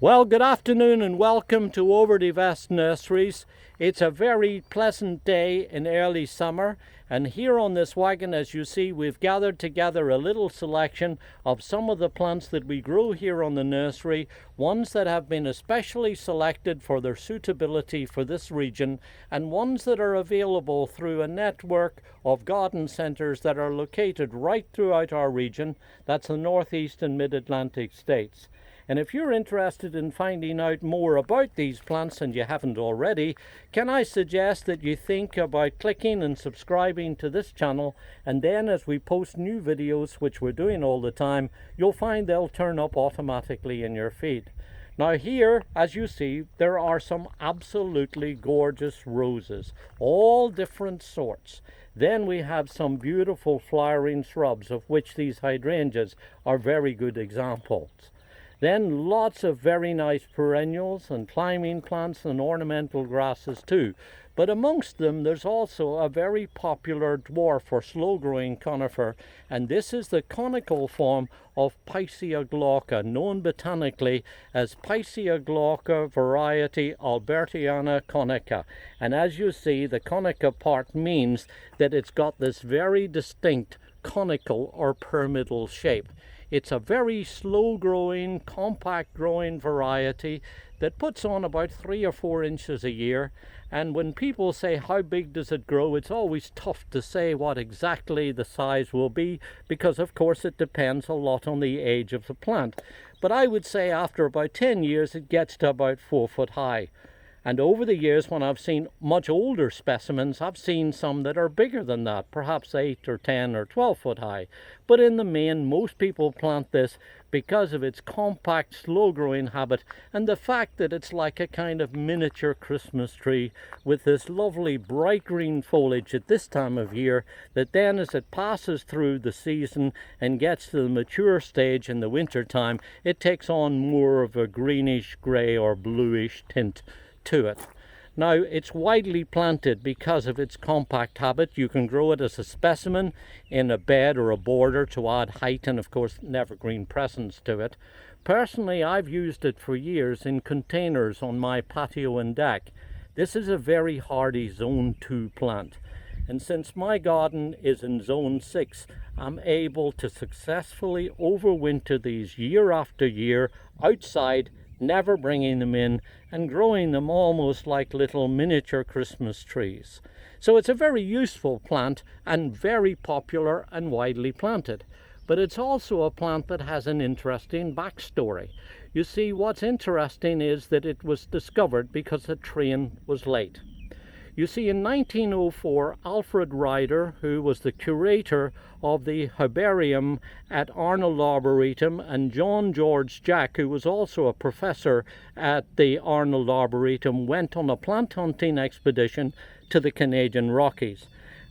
Well, good afternoon and welcome to Overdevest Nurseries. It's a very pleasant day in early summer, and here on this wagon, as you see, we've gathered together a little selection of some of the plants that we grow here on the nursery, ones that have been especially selected for their suitability for this region, and ones that are available through a network of garden centres that are located right throughout our region. That's the Northeast and Mid-Atlantic states. And if you're interested in finding out more about these plants and you haven't already, can I suggest that you think about clicking and subscribing to this channel, and then as we post new videos, which we're doing all the time, you'll find they'll turn up automatically in your feed. Now here, as you see, there are some absolutely gorgeous roses, all different sorts. Then we have some beautiful flowering shrubs, of which these hydrangeas are very good examples. Then lots of very nice perennials and climbing plants and ornamental grasses too. But amongst them there's also a very popular dwarf or slow-growing conifer, and this is the conical form of Picea glauca, known botanically as Picea glauca variety Albertiana conica. And as you see, the conica part means that it's got this very distinct conical or pyramidal shape. It's a very slow-growing, compact-growing variety that puts on about 3 or 4 inches a year. And when people say, how big does it grow, it's always tough to say what exactly the size will be, because of course it depends a lot on the age of the plant. But I would say after about 10 years it gets to about 4 foot high. And over the years, when I've seen much older specimens, I've seen some that are bigger than that, perhaps 8 or 10 or 12 foot high. But in the main, most people plant this because of its compact, slow-growing habit and the fact that it's like a kind of miniature Christmas tree with this lovely bright green foliage at this time of year that then, as it passes through the season and gets to the mature stage in the winter time, it takes on more of a greenish, grey or bluish tint to it. Now, it's widely planted because of its compact habit. You can grow it as a specimen in a bed or a border to add height and of course an evergreen presence to it. Personally, I've used it for years in containers on my patio and deck. This is a very hardy zone 2 plant, and since my garden is in zone 6, I'm able to successfully overwinter these year after year outside, never bringing them in, and growing them almost like little miniature Christmas trees. So it's a very useful plant and very popular and widely planted. But it's also a plant that has an interesting backstory. You see, what's interesting is that it was discovered because the train was late. You see, in 1904, Alfred Ryder, who was the curator of the herbarium at Arnold Arboretum, and John George Jack, who was also a professor at the Arnold Arboretum, went on a plant hunting expedition to the Canadian Rockies.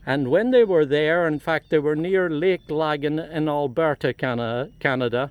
And when they were there, in fact they were near Lake Lagan in Alberta, Canada,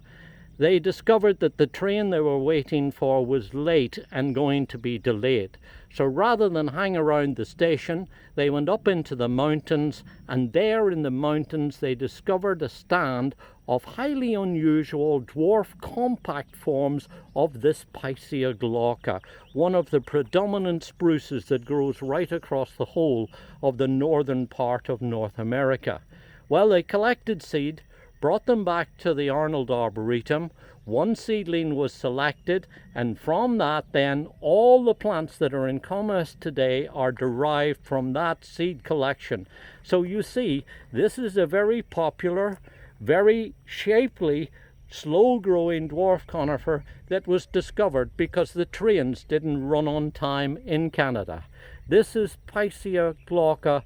they discovered that the train they were waiting for was late and going to be delayed. So rather than hang around the station, they went up into the mountains, and there in the mountains they discovered a stand of highly unusual dwarf compact forms of this Picea glauca, one of the predominant spruces that grows right across the whole of the northern part of North America. Well, they collected seed, brought them back to the Arnold Arboretum. One seedling was selected, and from that then all the plants that are in commerce today are derived from that seed collection. So you see, this is a very popular, very shapely, slow-growing dwarf conifer that was discovered because the trains didn't run on time in Canada. This is Picea glauca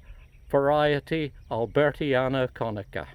variety Albertiana conica.